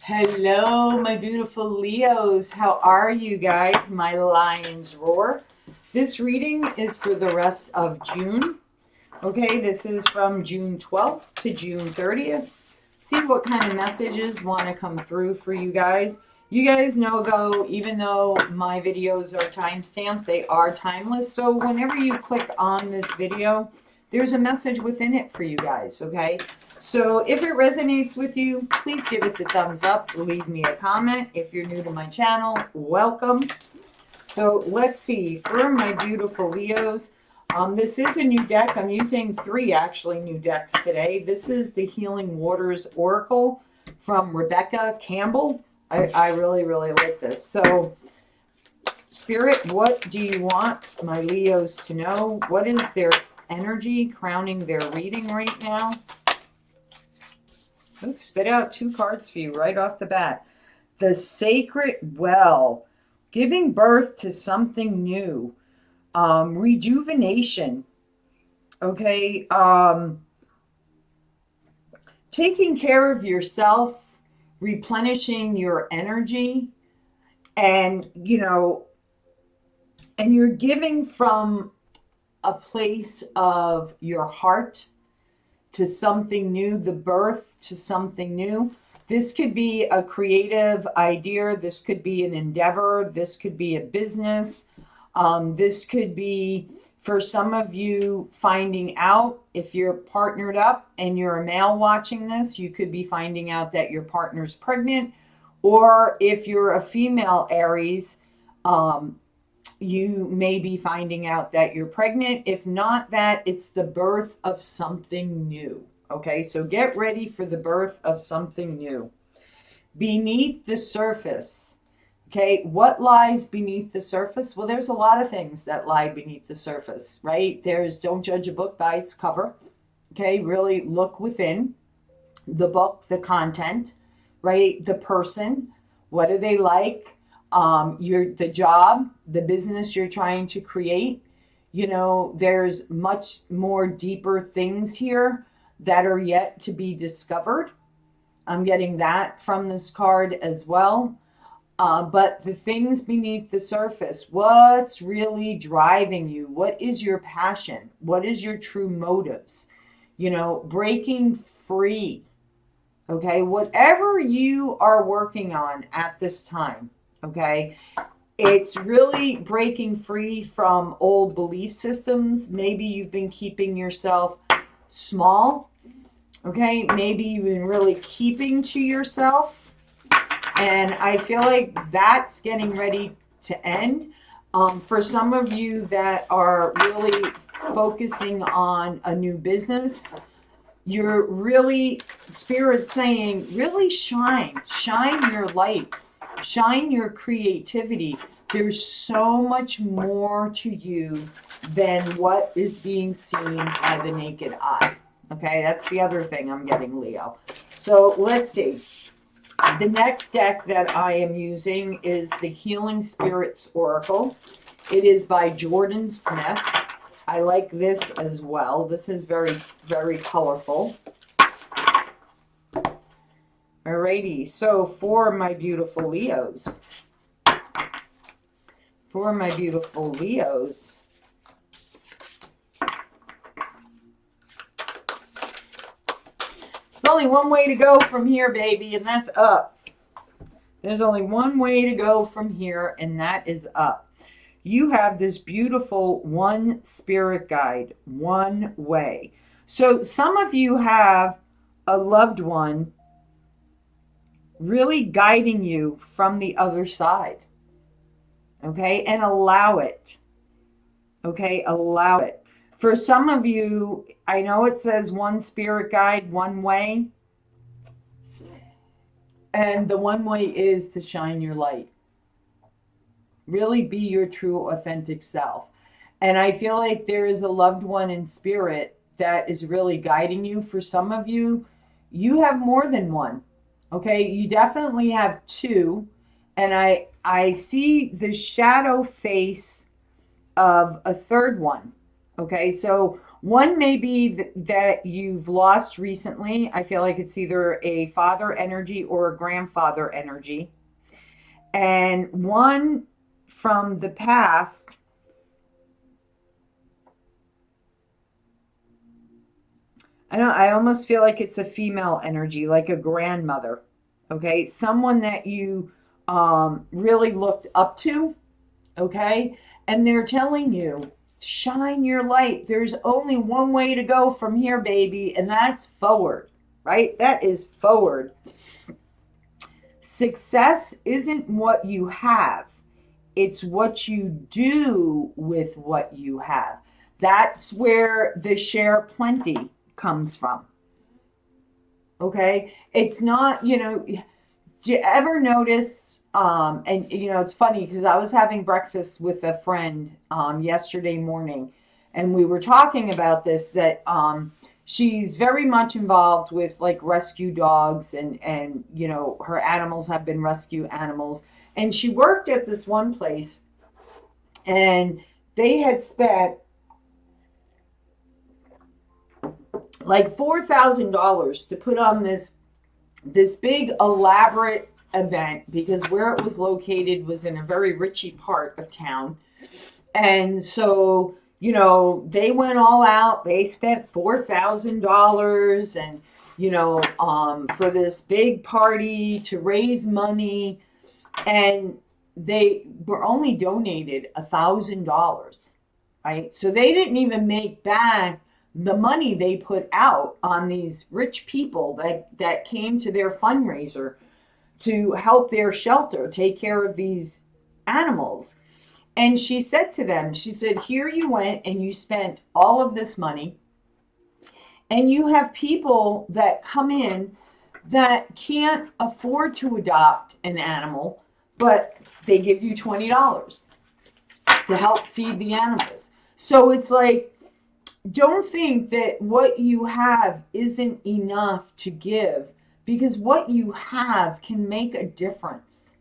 Hello, my beautiful Leos. How are you guys? My lions roar. This reading is for the rest of June. Okay, this is from June 12th to June 30th. See what kind of messages want to come through for you guys. You guys know, though, even though my videos are timestamped, they are timeless. So whenever you click on this video, there's a message within it for you guys, okay? So if it resonates with you, please give it the thumbs up. Leave me a comment. If you're new to my channel, welcome. So let's see, for my beautiful Leos, this is a new deck. I'm using 3 actually new decks today. This is the Healing Waters Oracle from Rebecca Campbell. I really, really like this. So Spirit, what do you want my Leos to know? What is their energy crowning their reading right now? Ooh, spit out 2 cards for you right off the bat. The Sacred Well, giving birth to something new. Rejuvenation. Okay. Taking care of yourself, replenishing your energy, and, and you're giving from a place of your heart to something new, the birth to something new. This could be a creative idea. This could be an endeavor. This could be a business. This could be, for some of you, finding out if you're partnered up and you're a male watching this, you could be finding out that your partner's pregnant. Or if you're a female Aries, you may be finding out that you're pregnant. If not that, it's the birth of something new. Okay, so get ready for the birth of something new. Beneath the surface. Okay, what lies beneath the surface? Well, there's a lot of things that lie beneath the surface, right? There's don't judge a book by its cover. Okay, really look within the book, the content, right? The person, what do they like? The job, the business you're trying to create. There's much more deeper things here that are yet to be discovered. I'm getting that from this card as well. But the things beneath the surface, what's really driving you? What is your passion? What is your true motives? Breaking free. Okay, whatever you are working on at this time, okay, it's really breaking free from old belief systems. Maybe you've been keeping yourself small, okay, maybe you've been really keeping to yourself, and I feel like that's getting ready to end. For some of you that are really focusing on a new business, you're really, Spirit saying, really shine your light, shine your creativity. There's so much more to you than what is being seen by the naked eye. Okay, that's the other thing I'm getting, Leo. So let's see. The next deck that I am using is the Healing Spirits Oracle. It is by Jordan Smith. I like this as well. This is very, very colorful. Alrighty, so for my beautiful Leos, there's only one way to go from here, baby, and that's up. There's only one way to go from here, and that is up. You have this beautiful one spirit guide, one way. So some of you have a loved one really guiding you from the other side. Okay, and allow it. Okay, allow it. For some of you, I know it says one spirit guide, one way. And the one way is to shine your light. Really be your true, authentic self. And I feel like there is a loved one in spirit that is really guiding you. For some of you, you have more than one. Okay, you definitely have 2. And I see the shadow face of a third one. Okay, so One may be that you've lost recently. I feel like it's either a father energy or a grandfather energy. And one from the past, I almost feel like it's a female energy, like a grandmother. Okay, someone that you really looked up to. Okay, and they're telling you, shine your light. There's only one way to go from here, baby, and that's forward. Right? That is forward. Success isn't what you have, it's what you do with what you have. That's where the share plenty comes from. Okay? It's not, do you ever notice, and it's funny because I was having breakfast with a friend yesterday morning, and we were talking about this, that she's very much involved with like rescue dogs, and her animals have been rescue animals, and she worked at this one place, and they had spent like $4,000 to put on this big elaborate event, because where it was located was in a very richy part of town. And so, they went all out. They spent $4,000 and, for this big party to raise money. And they were only donated $1,000, right? So they didn't even make back the money they put out on these rich people that came to their fundraiser to help their shelter take care of these animals. And she said to them, she said, here you went and you spent all of this money, and you have people that come in that can't afford to adopt an animal, but they give you $20 to help feed the animals. So it's like, don't think that what you have isn't enough to give, because what you have can make a difference.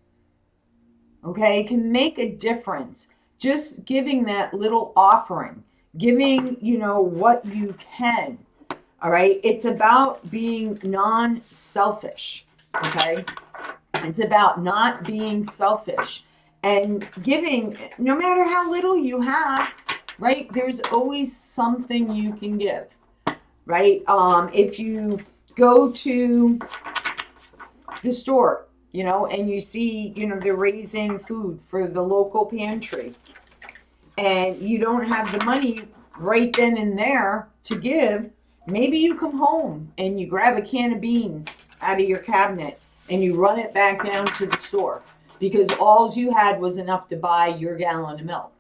Okay, it can make a difference. Just giving that little offering, giving, what you can. All right, it's about being non-selfish. Okay, it's about not being selfish and giving, no matter how little you have. Right? There's always something you can give, right? If you go to the store, and you see, they're raising food for the local pantry, and you don't have the money right then and there to give, maybe you come home and you grab a can of beans out of your cabinet and you run it back down to the store, because all you had was enough to buy your gallon of milk.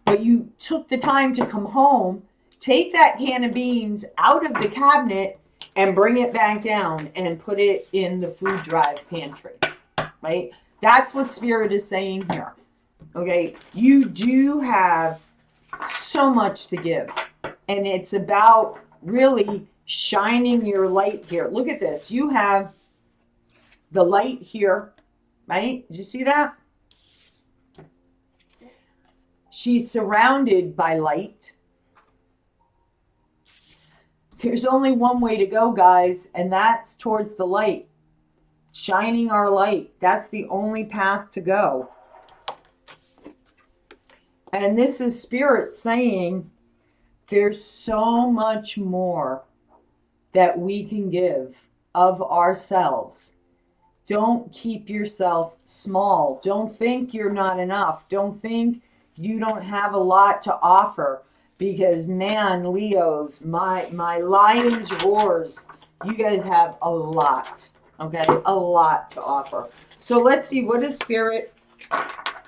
But you took the time to come home, take that can of beans out of the cabinet and bring it back down and put it in the food drive pantry, right? That's what Spirit is saying here. Okay, you do have so much to give, and it's about really shining your light here. Look at this. You have the light here, right? Did you see that? She's surrounded by light. There's only one way to go, guys, and that's towards the light. Shining our light. That's the only path to go. And this is Spirit saying there's so much more that we can give of ourselves. Don't keep yourself small. Don't think you're not enough. Don't think you don't have a lot to offer, because man, Leos, my lions roars, you guys have a lot, okay? A lot to offer. So let's see, what does Spirit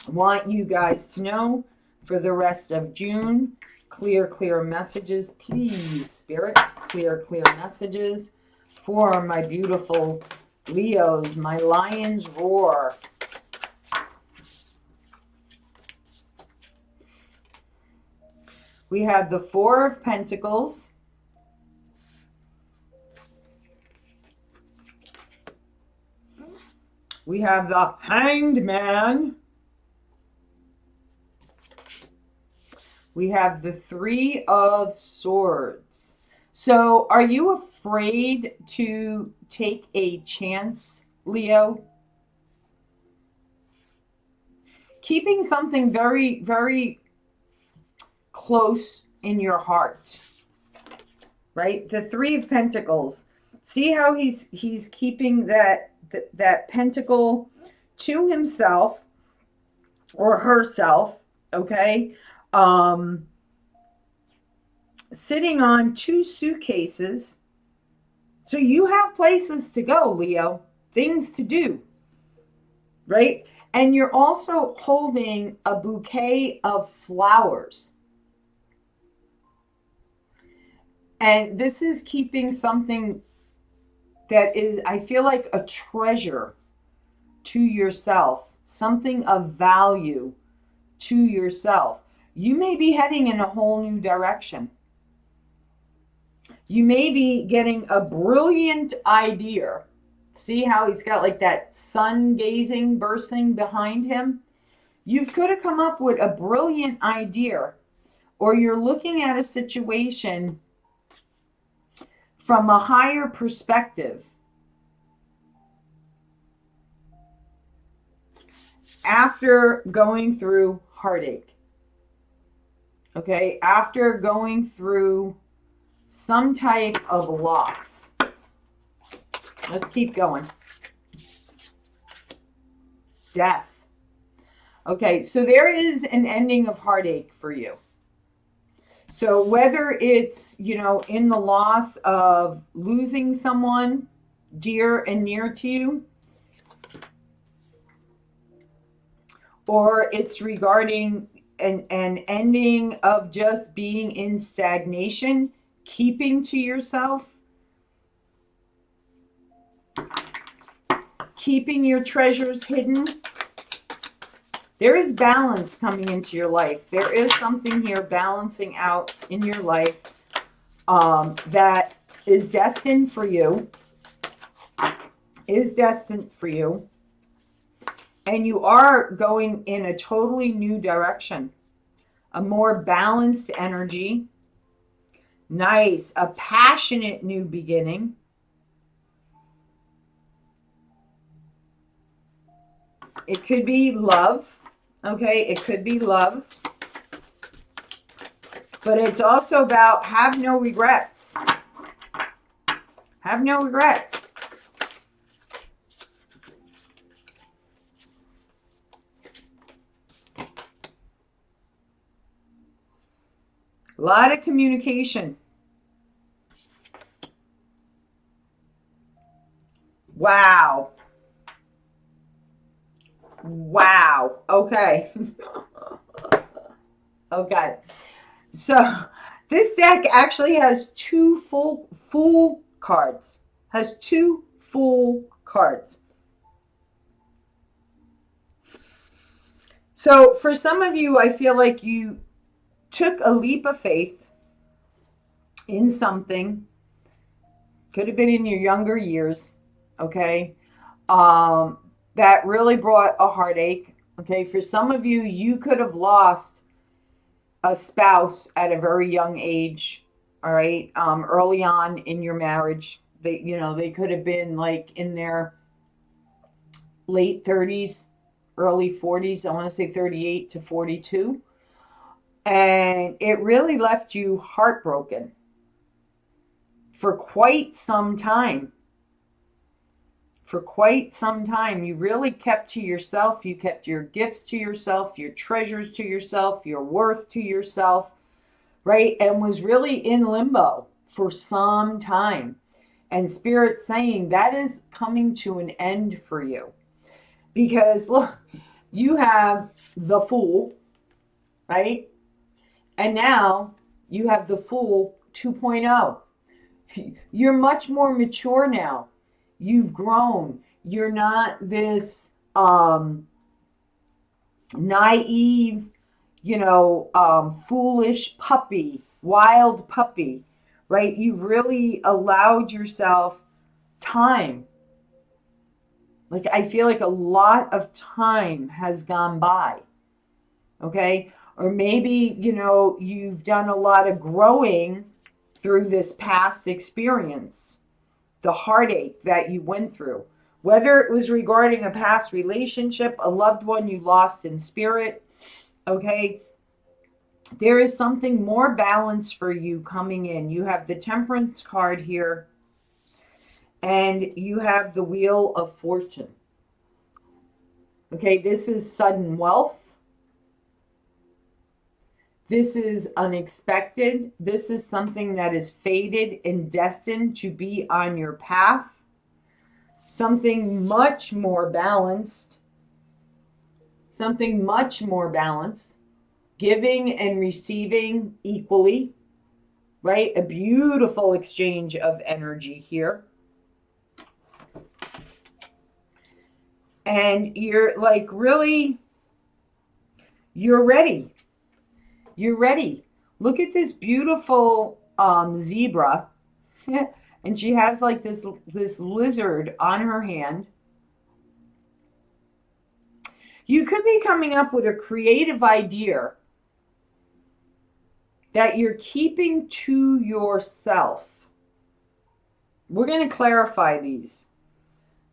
want you guys to know for the rest of June? Clear messages, please, Spirit. Clear messages for my beautiful Leos, my lions roar. We have the Four of Pentacles. We have the Hanged Man. We have the Three of Swords. So are you afraid to take a chance, Leo? Keeping something very, very close in your heart, right? The Three of Pentacles. See how he's keeping that pentacle to himself or herself, okay? Sitting on two suitcases. So you have places to go, Leo, things to do, right? And you're also holding a bouquet of flowers. And this is keeping something that is, I feel like, a treasure to yourself, something of value to yourself. You may be heading in a whole new direction. You may be getting a brilliant idea. See how he's got like that sun gazing, bursting behind him? You could have come up with a brilliant idea, or you're looking at a situation from a higher perspective. After going through heartache, okay, after going through some type of loss. Let's keep going. Death. Okay, so there is an ending of heartache for you. So whether it's, in the loss of losing someone dear and near to you, or it's regarding an ending of just being in stagnation, keeping to yourself, keeping your treasures hidden. There is balance coming into your life. There is something here balancing out in your life that is destined for you, and you are going in a totally new direction, a more balanced energy. Nice, a passionate new beginning. It could be love, okay? It could be love. But it's also about have no regrets. Have no regrets. A lot of communication. Wow. Wow. Okay. Okay. So this deck actually has two full cards. Has two full cards. So for some of you, I feel like you took a leap of faith in something. Could have been in your younger years, okay? That really brought a heartache, okay? For some of you, you could have lost a spouse at a very young age, all right? Early on in your marriage. They could have been like in their late 30s, early 40s. I want to say 38 to 42. And it really left you heartbroken for quite some time. For quite some time, you really kept to yourself. You kept your gifts to yourself, your treasures to yourself, your worth to yourself, right? And was really in limbo for some time. And Spirit's saying that is coming to an end for you. Because look, you have the Fool, right? And now you have the Fool 2.0. You're much more mature now. You've grown. You're not this naive, foolish puppy, wild puppy, right? You've really allowed yourself time. Like, I feel like a lot of time has gone by. Okay? Or maybe, you know, you've done a lot of growing through this past experience, the heartache that you went through. Whether it was regarding a past relationship, a loved one you lost in spirit, okay? There is something more balanced for you coming in. You have the Temperance card here, and you have the Wheel of Fortune. Okay, this is sudden wealth. This is unexpected. This is something that is fated and destined to be on your path. Something much more balanced. Something much more balanced. Giving and receiving equally, right? A beautiful exchange of energy here. And you're like, really, you're ready. You're ready. Look at this beautiful zebra. And she has like this lizard on her hand. You could be coming up with a creative idea that you're keeping to yourself. We're going to clarify these.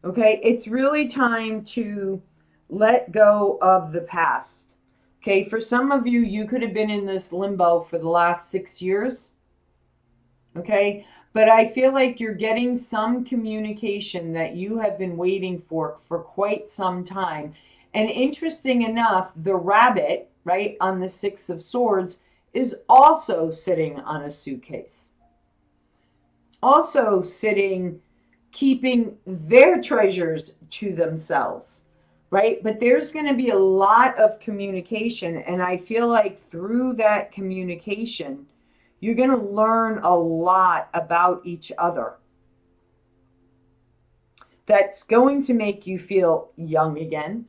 Okay, it's really time to let go of the past. Okay, for some of you, you could have been in this limbo for the last 6 years. Okay, but I feel like you're getting some communication that you have been waiting for quite some time. And interesting enough, the rabbit, right, on the Six of Swords is also sitting on a suitcase. Also sitting, keeping their treasures to themselves, right? But there's going to be a lot of communication. And I feel like through that communication, you're going to learn a lot about each other. That's going to make you feel young again,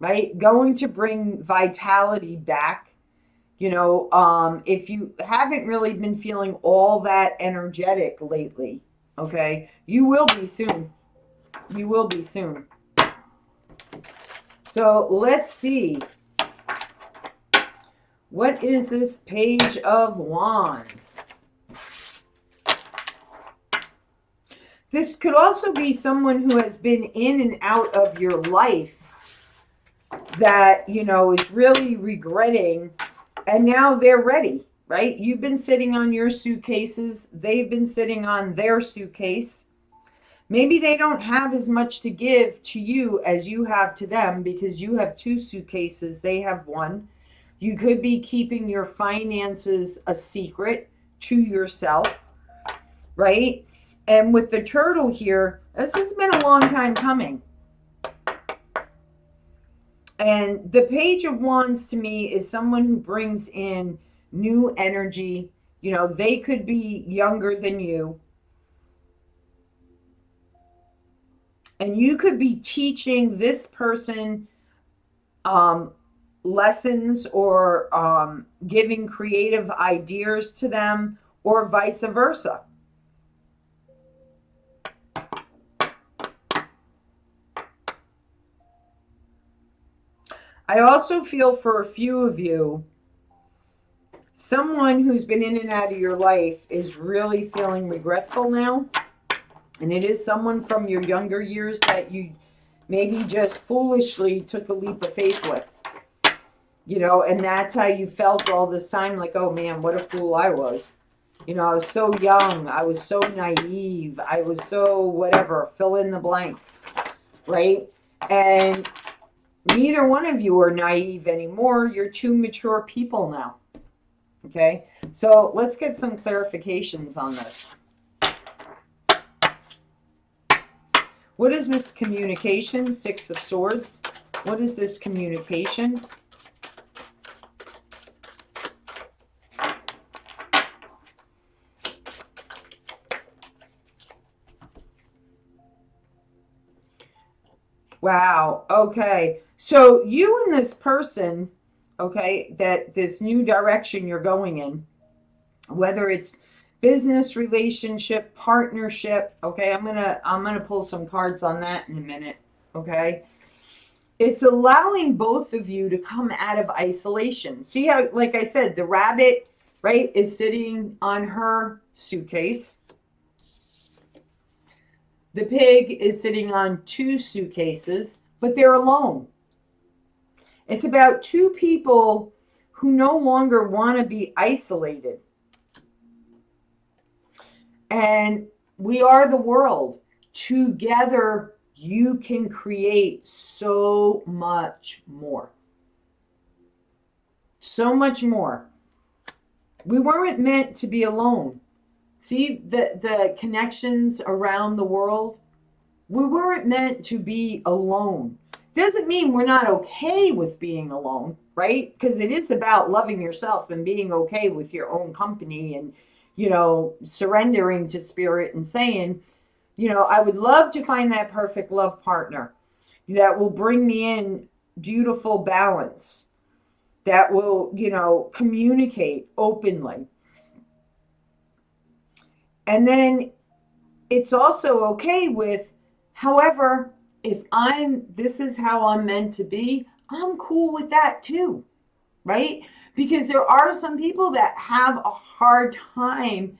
right? Going to bring vitality back. You know, if you haven't really been feeling all that energetic lately, okay, you will be soon. You will be soon. So let's see. What is this Page of Wands? This could also be someone who has been in and out of your life that, you know, is really regretting, and now they're ready, right? You've been sitting on your suitcases. They've been sitting on their suitcase. Maybe they don't have as much to give to you as you have to them because you have 2 suitcases. They have 1. You could be keeping your finances a secret to yourself, right? And with the turtle here, this has been a long time coming. And the Page of Wands to me is someone who brings in new energy. You know, they could be younger than you. And you could be teaching this person lessons or giving creative ideas to them, or vice versa. I also feel for a few of you, someone who's been in and out of your life is really feeling regretful now. And it is someone from your younger years that you maybe just foolishly took a leap of faith with. You know, and that's how you felt all this time, like, oh man, what a fool I was. You know, I was so young. I was so naive. I was so whatever, fill in the blanks, right? And neither one of you are naive anymore. You're 2 mature people now. Okay, so let's get some clarifications on this. What is this communication? 6 of Swords. What is this communication? Wow. Okay. So you and this person, okay, that this new direction you're going in, whether it's business, relationship, partnership, okay, I'm gonna pull some cards on that in a minute, okay? It's allowing both of you to come out of isolation. See how, like I said, the rabbit, right, is sitting on her suitcase. The pig is sitting on 2 suitcases, but they're alone. It's about 2 people who no longer want to be isolated. And we are the world. Together, you can create so much more. So much more. We weren't meant to be alone. See the connections around the world? We weren't meant to be alone. Doesn't mean we're not okay with being alone, right? Because it is about loving yourself and being okay with your own company and, surrendering to spirit and saying, I would love to find that perfect love partner that will bring me in beautiful balance, that will, communicate openly. And then it's also okay with, however, if this is how I'm meant to be, I'm cool with that too, right? Because there are some people that have a hard time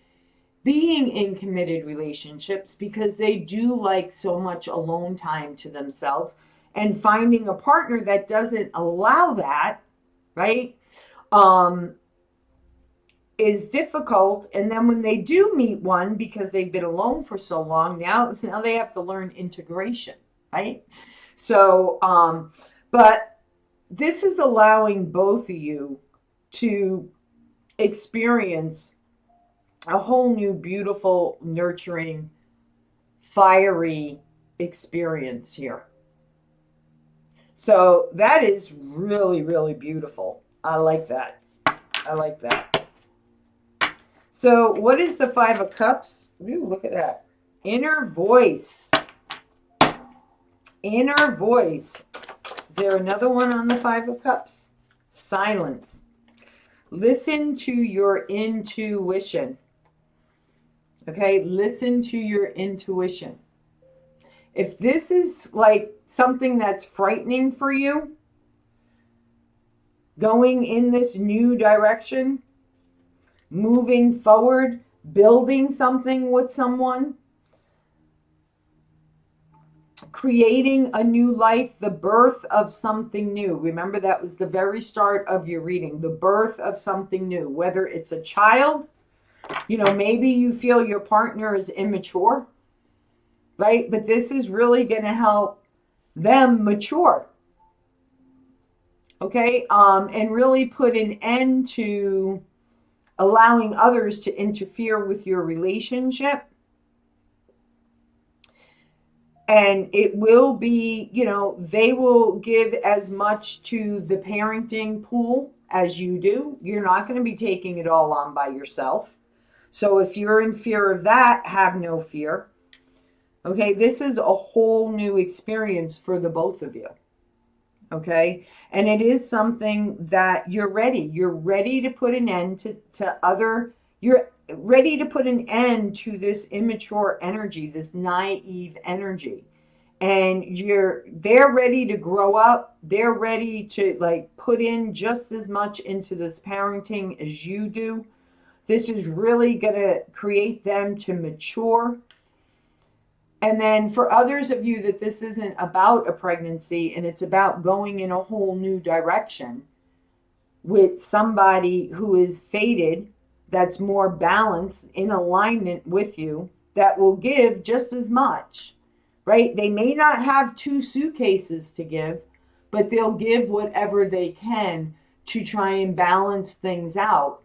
being in committed relationships because they do like so much alone time to themselves, and finding a partner that doesn't allow that, right, is difficult. And then when they do meet one, because they've been alone for so long, now they have to learn integration, right? So but this is allowing both of you to experience a whole new, beautiful, nurturing, fiery experience here. So that is really, really beautiful. I like that. I like that. So what is the 5 of Cups? Ooh, look at that. Inner voice. Inner voice. Is there another one on the 5 of Cups? Silence. Listen to your intuition. Okay, listen to your intuition. If this is like something that's frightening for you, going in this new direction, moving forward, building something with someone, creating a new life, the birth of something new. Remember, that was the very start of your reading, the birth of something new, whether it's a child, maybe you feel your partner is immature, right? But this is really going to help them mature. Okay? And really put an end to allowing others to interfere with your relationship. And it will be, they will give as much to the parenting pool as you do. You're not going to be taking it all on by yourself. So if you're in fear of that, have no fear. Okay, this is a whole new experience for the both of you. Okay, and it is something that you're ready. You're ready to put an end you're ready to put an end to this immature energy, this naive energy. And they're ready to grow up. They're ready to put in just as much into this parenting as you do. This is really going to create them to mature. And then for others of you that this isn't about a pregnancy and it's about going in a whole new direction with somebody who is fated, that's more balanced, in alignment with you, that will give just as much, right? They may not have 2 suitcases to give, but they'll give whatever they can to try and balance things out.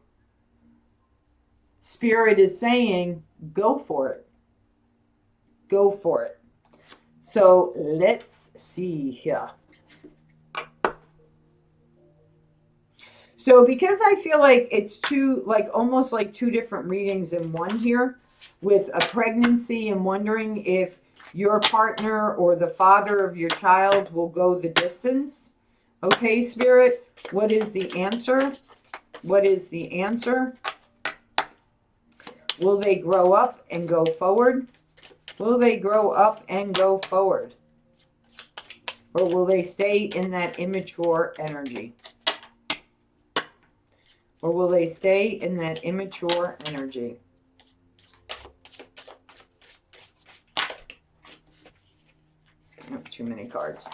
Spirit is saying, go for it. Go for it. So let's see here. So because I feel like it's almost like 2 different readings in one here, with a pregnancy and wondering if your partner or the father of your child will go the distance. Okay, Spirit, what is the answer? What is the answer? Will they grow up and go forward? Will they grow up and go forward? Or will they stay in that immature energy? Or will they stay in that immature energy? Oh, too many cards.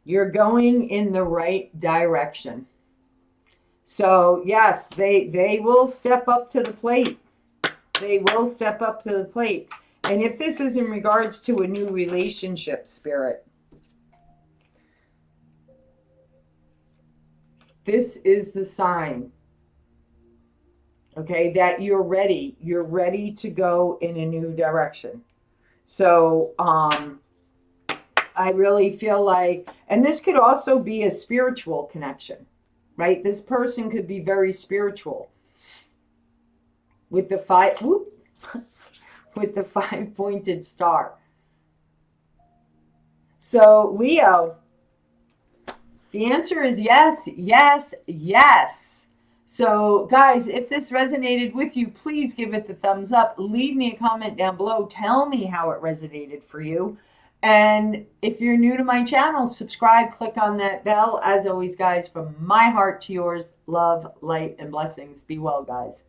You're going in the right direction. So yes, they will step up to the plate. They will step up to the plate. And if this is in regards to a new relationship, Spirit, this is the sign, okay, that you're ready. You're ready to go in a new direction. So I really feel like, and this could also be a spiritual connection, right? This person could be very spiritual. With the with the 5-pointed star. So Leo, the answer is yes, yes, yes. So guys, if this resonated with you, please give it the thumbs up. Leave me a comment down below. Tell me how it resonated for you. And if you're new to my channel, subscribe, click on that bell. As always, guys, from my heart to yours, love, light, and blessings. Be well, guys.